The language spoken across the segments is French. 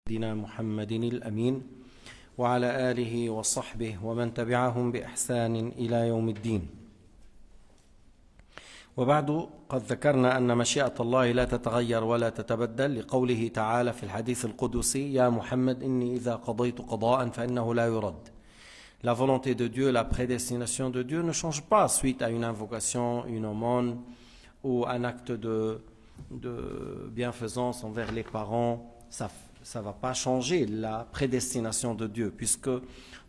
سيدنا محمد الأمين وعلى آله وصحبه ومن تبعهم بإحسان إلى يوم الدين. وبعد، قد ذكرنا أن مشيئة الله لا تتغير ولا تتبدل لقوله تعالى في الحديث القدسي: يا محمد إني إذا قضيت قضاء فإنه لا يرد. La volonté de Dieu, la prédestination de Dieu ne change pas suite à une invocation, une aumône ou un acte de bienfaisance envers les parents. Ça ne va pas changer la prédestination de Dieu, puisque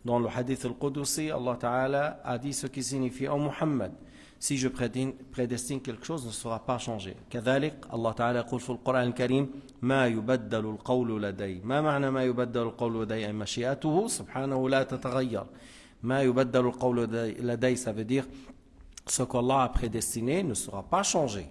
dans le hadith al-Qudusi, Allah Ta'ala a dit ce qui signifie: Oh Muhammad, si je prédestine quelque chose, ne sera pas changé. كذلك الله تعالى يقول في القرآن الكريم: ما يبدل القول لدي. ما معنى ما يبدل القول لدي؟ أي مشيئته سبحانه لا تتغير. ما يبدل القول لدي, ça veut dire ce qu'Allah a prédestiné ne sera pas changé.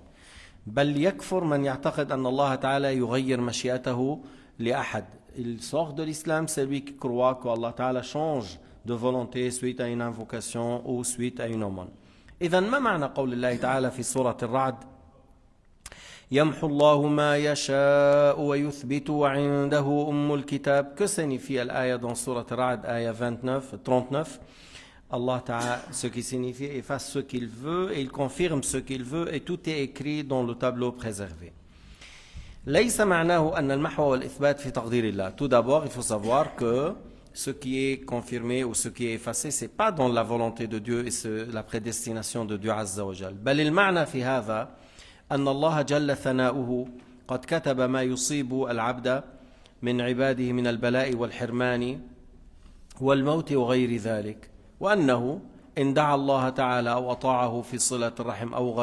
بل يكفر من يعتقد أن الله تعالى يغير مشيئته لأحد. Il sort de l'islam celui qui croit qu'Allah Ta'ala change de volonté suite à une invocation ou suite à une aumône. إذن ما معنى قول الله تعالى في سورة الرعد: يمحو الله ما يشاء ويثبت وعنده أم الكتاب. Que signifie l'ayah dans سورة الرعد, ayah 39? Allah Ta'ala, ce qui signifie efface ce qu'il veut et il confirme ce qu'il veut, et tout est écrit dans le tableau préservé. ليس معناه أن المحو والإثبات في تقدير الله. Tout d'abord, il faut savoir que ce qui est confirmé ou ce qui est effacé, c'est pas dans la volonté de Dieu et la prédestination de Dieu عز وجل. بل المعنى في هذا أن الله جل ثناؤه قد كتب ما يصيب العبد من عباده من البلاء والحرمان والموت وغير ذلك، وأنه إن دعا الله تعالى أو أطاعه في صلة الرحم أو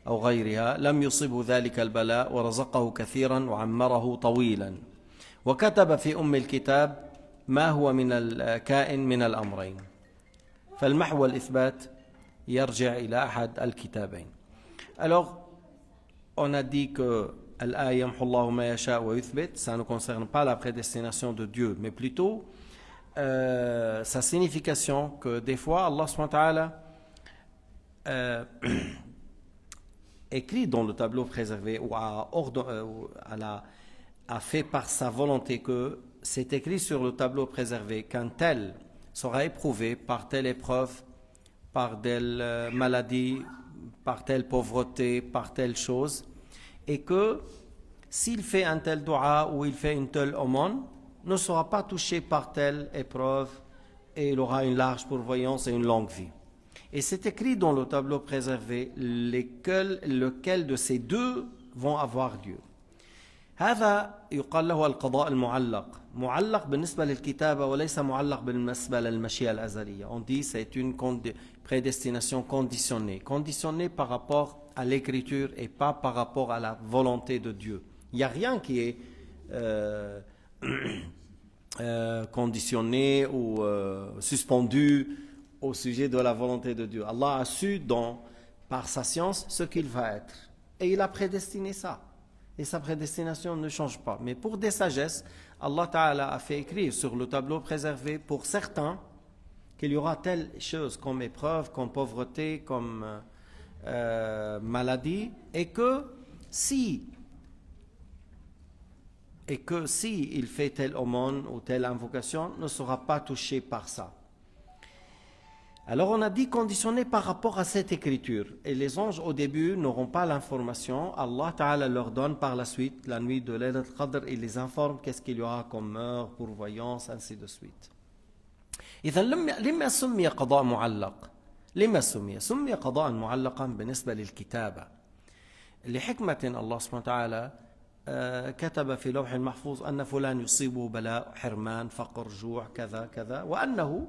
غيرها لم يصبه ذلك البلاء ورزقه كثيرا وعمره طويلا. وكتب في أم الكتاب ما هو من الكائن من الأمرين. فالمحو والإثبات يرجع إلى أحد الكتابين. Alors, on a dit que الآية يمحو الله ما يشاء ويثبت, ça ne concerne pas la prédestination de Dieu, mais plutôt sa signification, que des fois Allah subhanahu wa ta'ala écrit dans le tableau préservé ou a fait par sa volonté que c'est écrit sur le tableau préservé qu'un tel sera éprouvé par telle épreuve, par telle maladie, par telle pauvreté, par telle chose, et que s'il fait un tel dua ou il fait une telle aumône, ne sera pas touché par telle épreuve et il aura une large pourvoyance et une longue vie. Et c'est écrit dans le tableau préservé lequel de ces deux vont avoir lieu. هذا يقال له القضاء المعلق. معلق بالنسبة للكتابة وليس معلق بالنسبة للمشيئة الأزلية. On dit c'est une prédestination conditionnée par rapport à l'écriture et pas par rapport à la volonté de Dieu. Il n'y a rien qui est conditionné ou suspendu au sujet de la volonté de Dieu. Allah a su par sa science ce qu'il va être. Et il a prédestiné ça. Et sa prédestination ne change pas. Mais pour des sagesses, Allah Ta'ala a fait écrire sur le tableau préservé pour certains qu'il y aura telle chose comme épreuve, comme pauvreté, comme maladie, et que si il fait telle aumône ou telle invocation, ne sera pas touché par ça. Alors on a dit conditionné par rapport à cette écriture. Et les anges au début n'auront pas l'information. Allah Ta'ala leur donne par la suite, la nuit de Laylat al-Qadr, il les informe qu'est-ce qu'il y aura comme heure, pourvoyance, ainsi de suite. إذا لما سمي قضاء معلق؟ لما سمي قضاء معلقا بالنسبة للكتابة؟ لحكمة الله سبحانه وتعالى كتب في لوح المحفوظ أن فلان يصيبه بلاء، حرمان، فقر، جوع، كذا كذا، وأنه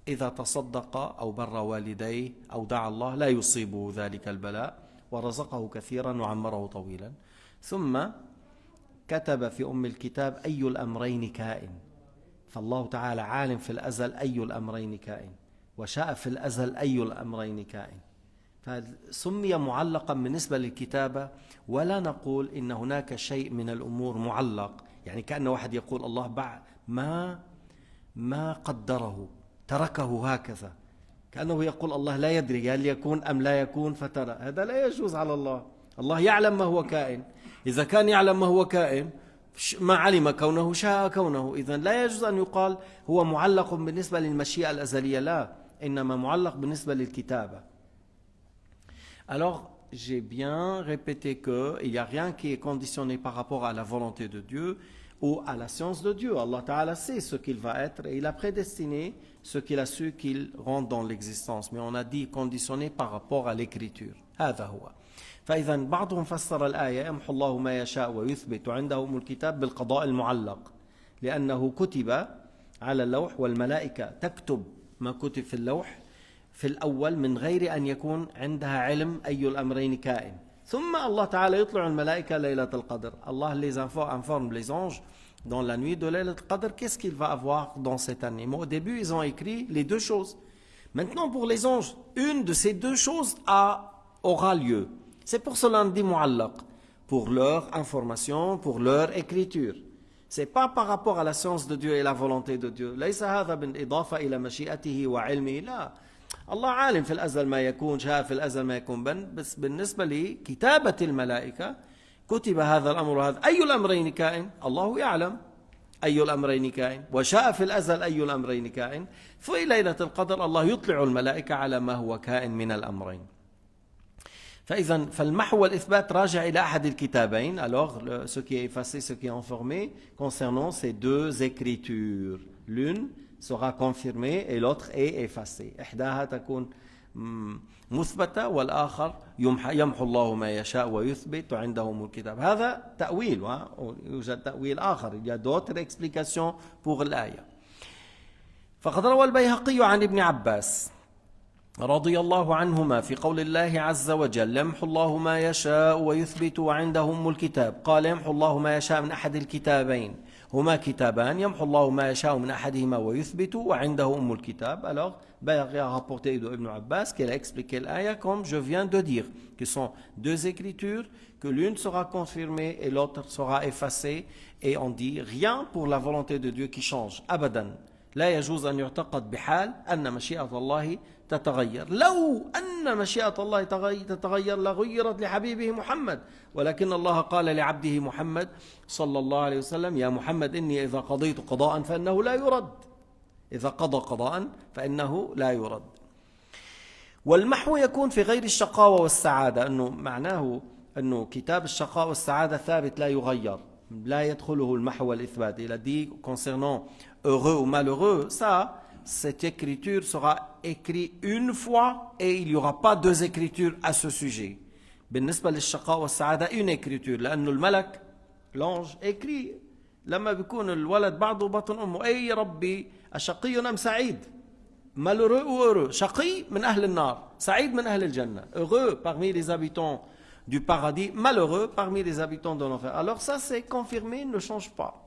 إذا تصدق أو بر والديه أو دعا الله لا يصيبه ذلك البلاء ورزقه كثيرا وعمره طويلا. ثم كتب في أم الكتاب أي الأمرين كائن. فالله تعالى عالم في الأزل أي الأمرين كائن، وشاء في الأزل أي الأمرين كائن. فسمي معلقا بالنسبة للكتابة، ولا نقول إن هناك شيء من الأمور معلق، يعني كأن واحد يقول الله ما قدره، تركه هكذا، كأنه يقول الله لا يدري هل يكون أم لا يكون فترى. هذا لا يجوز على الله. الله يعلم ما هو كائن. إذا كان يعلم ما هو كائن ما علم كونه شاء كونه. إذن لا يجوز أن يقال هو معلق بالنسبة للمشيئة الأزلية، لا، إنما معلق بالنسبة للكتابة. Alors, j'ai bien répété qu'il n'y a rien qui est conditionné par rapport à la volonté de Dieu ou à la science de Dieu. Allah Ta'ala sait ce qu'il va être et il a prédestiné ce qu'il a su qu'il rentre dans l'existence. Mais on a dit conditionné par rapport à l'écriture. هذا هو. فإذا بعضهم فسر الآية يمحو الله ما يشاء ويثبت وعنده أم الكتاب بالقضاء المعلق، لأنه كتب على اللوح والملائكة تكتب ما كتب في اللوح في الأول من غير أن يكون عندها علم أي الأمرين كائن. ثم الله تعالى يطلع الملائكة ليلة القدر. Allah les informe les anges dans la nuit de Laylat al-Qadr, qu'est-ce qu'il va avoir dans cette année. Mais au début, ils ont écrit les deux choses. Maintenant, pour les anges, une de ces deux choses aura lieu. C'est pour cela qu'on dit mu'allaq, pour leur information, pour leur écriture. C'est pas par rapport à la science de Dieu et la volonté de Dieu. ليس هذا بالإضافة إلى مشيئته وعلمه، لا. الله عالم في الأزل ما يكون، شاء في الأزل ما يكون، بس بالنسبة لكتابة الملائكة كتب هذا الأمر وهذا. أي الأمرين كائن؟ الله يعلم أي الأمرين كائن، وشاء في الأزل أي الأمرين كائن. في ليلة القدر الله يطلع الملائكة على ما هو كائن من الأمرين. فالمحو والإثبات راجع إلى أحد الكتابين. Alors, ce qui est effacé, ce qui est informé concernant ces deux écritures. L'une sera confirmée et l'autre est effacée. إحداها تكون مثبتة والآخر يمحو الله ما يشاء ويثبت وعنده أم الكتاب. هذا تأويل، يوجد تأويل آخر. Il y a d'autres explications pour الآية. فقد روى البيهقي عن ابن عباس رضي الله عنهما في قول الله عز وجل يمحو الله ما يشاء ويثبت وعنده أم الكتاب، قال يمحو الله ما يشاء من أحد الكتابين، هما كتابان يمحو الله ما يشاء من أحدهما ويثبت وعنده أم الكتاب. Alors, Bayhaqi a rapporté de Ibn Abbas qu'il a expliqué l'aya comme je viens de dire, que sont deux écritures, que l'une sera confirmée et l'autre sera effacée, et on dit rien pour la volonté de Dieu qui change. أبدا لا يجوز أن يعتقد بحال أن مشيئة الله تتغير. لو أن مشيئة الله تتغير لغيرت لحبيبه محمد، ولكن الله قال لعبده محمد صلى الله عليه وسلم يا محمد إني إذا قضيت قضاء فإنه لا يرد. إذا قضى قضاء فإنه لا يرد. والمحو يكون في غير الشقاوة والسعادة، أنه معناه أنه كتاب الشقاء والسعادة ثابت لا يغير، لا يدخله المحو والإثبات. Il a dit concernant heureux ou malheureux, ça, cette écriture sera écrite une fois et il n'y aura pas deux écritures à ce sujet. بالنسبة للشقاء والسعادة une écriture، لأنه الملك l'ange écrit لما بيكون الولد بعضه بطن أمه أي ربي أشقي أم سعيد، malheureux ou heureux، شقي من أهل النار، سعيد من أهل الجنة، heureux parmi les habitants du paradis, malheureux parmi les habitants de l'enfer. Alors ça c'est confirmé, ne change pas.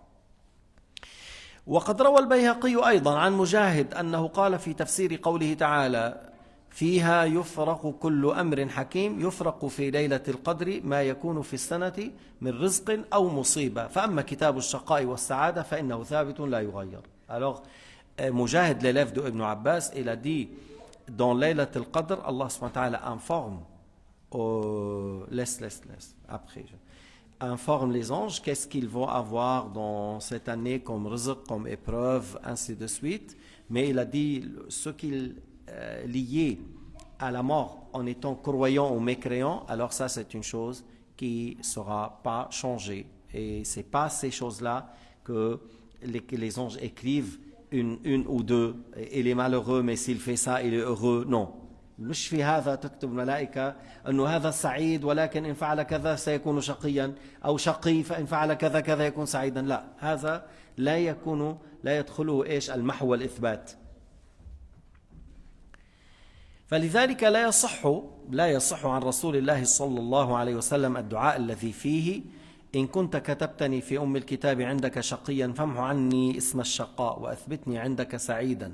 وقد روى البيهقي أيضا عن مجاهد أنه قال في تفسير قوله تعالى فيها يفرق كل أمر حكيم، يفرق في ليلة القدر ما يكون في السنة من رزق أو مصيبة، فأما كتاب الشقاء والسعادة فإنه ثابت لا يغير. Alors Mujahid, l'élève de Ibn Abbas, il a dit dans Laylat al-Qadr, Allah subhanahu wa ta'ala informe après informe les anges qu'est-ce qu'ils vont avoir dans cette année comme rizq, comme épreuve, ainsi de suite. Mais il a dit ce qui est lié à la mort en étant croyant ou mécréant, alors ça c'est une chose qui ne sera pas changée. Et ce n'est pas ces choses-là que les anges écrivent une ou deux. Il est malheureux, mais s'il fait ça, il est heureux. Non. مش في هذا تكتب الملائكة أنه هذا سعيد ولكن إن فعل كذا سيكون شقيا، أو شقي فإن فعل كذا كذا يكون سعيدا. لا، هذا لا يدخله إيش المحو والإثبات. فلذلك لا يصح عن رسول الله صلى الله عليه وسلم الدعاء الذي فيه إن كنت كتبتني في أم الكتاب عندك شقيا فامح عني اسم الشقاء وأثبتني عندك سعيدا،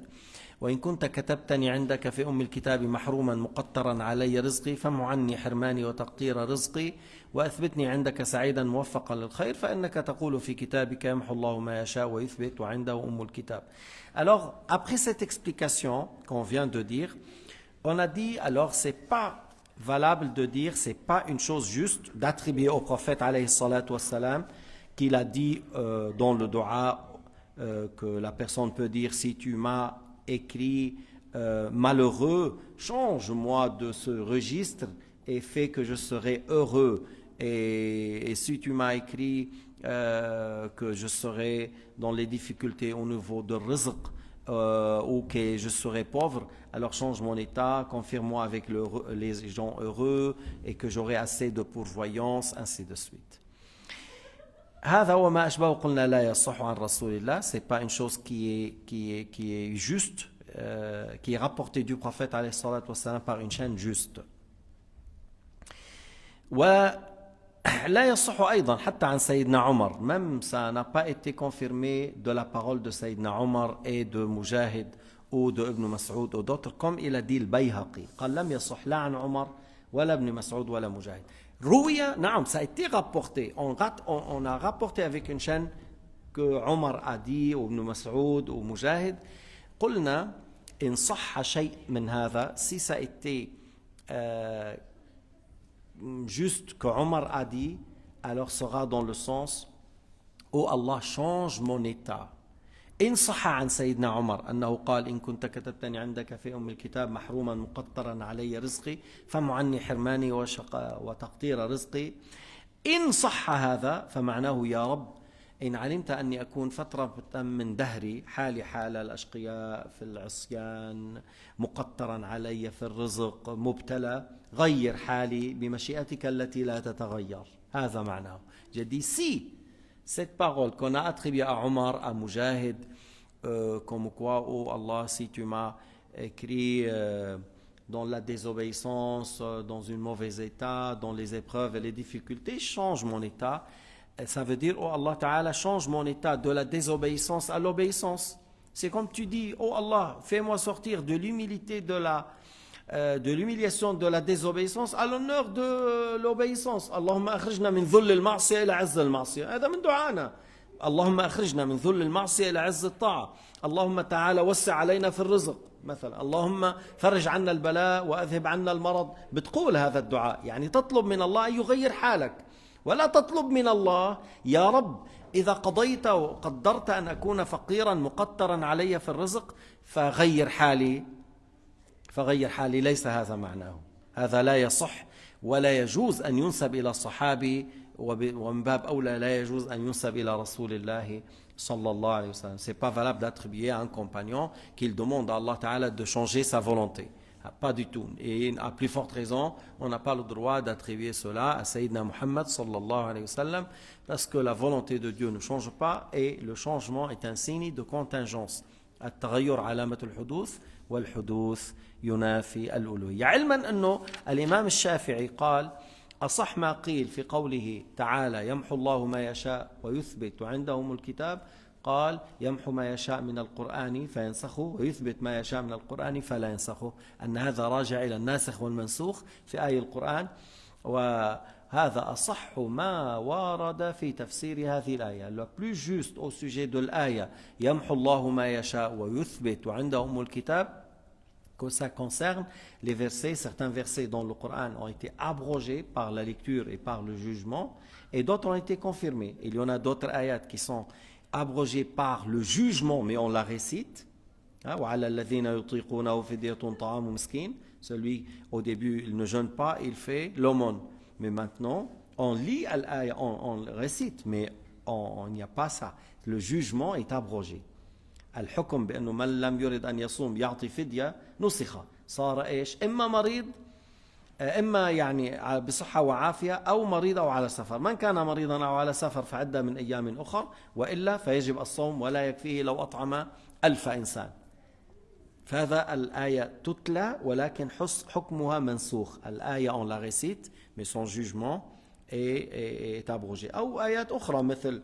وإن كنت كتبتني عندك في أم الكتاب محروما مقترا علي رزقي فامح عني حرماني وتقطير رزقي وأثبتني عندك سعيدا موفقا للخير، فإنك تقول في كتابك يمحو الله ما يشاء ويثبت وعنده أم الكتاب. Alors, après cette explication qu'on vient de dire, on a dit, alors c'est pas valable de dire, c'est pas une chose juste d'attribuer au prophète alayhi salatu wassalam qu'il a dit dans le dua que la personne peut dire: si tu m'as écrit malheureux, change-moi de ce registre et fais que je serai heureux. Et si tu m'as écrit que je serai dans les difficultés au niveau de rizq, ou que je serai pauvre, alors change mon état, confirme-moi avec les gens heureux et que j'aurai assez de pourvoyance, ainsi de suite. هذا وما أشبه قلنا لا يصح عن رسول الله. C'est pas une chose qui est juste, qui est rapportée du prophète عليه الصلاة والسلام par une chaîne juste. ولا يصح أيضا حتى عن سيدنا عمر, même ça n'a pas été confirmé de la parole de Sayyidina Omar et de Mujahid ou de Ibn Mas'ud ou d'autres, comme il a dit le Bayhaqi. قال لم يصح لا عن عمر ولا ابن مسعود ولا مجاهد. روية, نعم, ça a été rapporté. On a rapporté avec une chaîne que Omar a dit, ou Ibn Mas'ud ou Mujahid. قلنا إن صح شيء من هذا, si ça a été juste que Omar a dit, alors sera dans le sens: oh Allah, change mon état. إن صح عن سيدنا عمر أنه قال: إن كنت كتبتني عندك في أم الكتاب محروما مقطرا علي رزقي فم عني حرماني وتقطير رزقي. إن صح هذا فمعناه: يا رب، إن علمت أني أكون فترة من دهري حالي حال الأشقياء في العصيان مقطرا علي في الرزق مبتلى، غير حالي بمشيئتك التي لا تتغير. هذا معناه. J'ai dit, si cette parole qu'on a attribuée à Omar, à Mujahid, comme quoi: oh Allah, si tu m'as écrit dans la désobéissance, dans un mauvais état, dans les épreuves et les difficultés, change mon état. Ça veut dire: oh Allah Ta'ala, change mon état de la désobéissance à l'obéissance. C'est comme tu dis: oh Allah, fais-moi sortir de l'humilité de l'humiliation de la désobéissance à l'honneur de l'obéissance. اللهم أخرجنا من ذل المعصية إلى عز المعصية. هذا من دعانا. اللهم أخرجنا من ذل المعصية إلى عز الطاعة. اللهم تعالى وسع علينا في الرزق مثلا. اللهم فرج عنا البلاء وأذهب عنا المرض. بتقول هذا الدعاء، يعني تطلب من الله أن يغير حالك، ولا تطلب من الله: يا رب، إذا قضيت وقدرت أن أكون فقيرا مقطرا علي في الرزق فغير حالي. ليس هذا معناه. هذا لا يصح ولا يجوز أن ينسب إلى الصحابي، ومن باب أولى لا يجوز أن ينسب إلى رسول الله صلى الله عليه وسلم. C'est pas valable d'attribuer à un compagnon qu'il demande à Allah Ta'ala de changer sa volonté. Pas du tout. Et à plus forte raison, on n'a pas le droit d'attribuer cela à Sayyidina Muhammad sallallahu alayhi wa sallam, parce que la volonté de Dieu ne change pas et le changement est un signe de contingence. التغير علامة الحدوث والحدوث ينافي الألوهية. علما أنه الإمام الشافعي قال: أصح ما قيل في قوله تعالى: يمحو الله ما يشاء ويثبت وعندهم الكتاب، قال: يمحو ما يشاء من القرآن فينسخه ويثبت ما يشاء من القرآن فلا ينسخه، أن هذا راجع إلى الناسخ والمنسوخ في آية القرآن، وهذا أصح ما ورد في تفسير هذه الآية. Le plus juste au sujet de l'آية يمحو الله ما يشاء ويثبت وعندهم الكتاب, que ça concerne les versets, certains versets dans le Coran ont été abrogés par la lecture et par le jugement, et d'autres ont été confirmés. Il y en a d'autres ayats qui sont abrogés par le jugement, mais on la récite. وعلى الذين يطيقونه فدية طعام مسكين. Celui, au début, il ne jeûne pas, il fait l'aumône. Mais maintenant, on lit l'ayat, on le récite, mais il n'y a pas ça. Le jugement est abrogé. الحكم بأنه من لم يرد أن يصوم يعطي فدية نسخ، صار إيش؟ إما مريض، إما يعني بصحة وعافية، أو مريض أو على سفر. من كان مريضا أو على سفر فعدة من أيام أخر، وإلا فيجب الصوم ولا يكفيه لو أطعم 1000 إنسان. فهذا الآية تتلى ولكن حكمها منسوخ. الآية on la récite mais son jugement est abrogé. أو آيات أخرى مثل: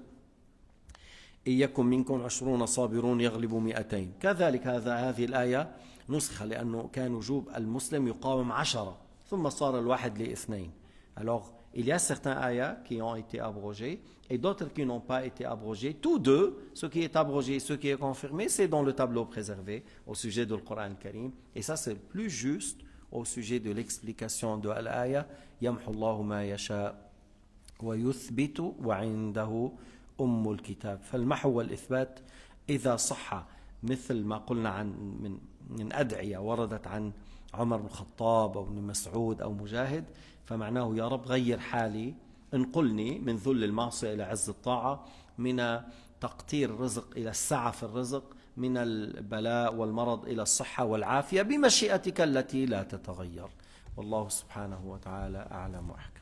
إن يكن منكم 20 صابرون يغلبوا 200. كذلك هذه الآية نسخة لأنه كان وجوب المسلم يقاوم 10 ثم صار الواحد ل2. Alors il y a certains ayats qui ont été abrogés et d'autres qui n'ont pas été abrogés. Tous deux, ce qui est abrogé et ce qui est confirmé, c'est dans le tableau préservé au sujet du Coran Karim. Et ça, c'est plus juste au sujet de l'explication de l'ayah: يمحو الله ما يشاء ويثبت وعنده أم الكتاب. فالمحو والإثبات إذا صح مثل ما قلنا من أدعية وردت عن عمر بن الخطاب أو ابن مسعود أو مجاهد، فمعناه يا رب غير حالي، انقلني من ذل المعصية إلى عز الطاعة، من تقتير الرزق إلى السعة في الرزق، من البلاء والمرض إلى الصحة والعافية بمشيئتك التي لا تتغير. والله سبحانه وتعالى أعلم وأحكم.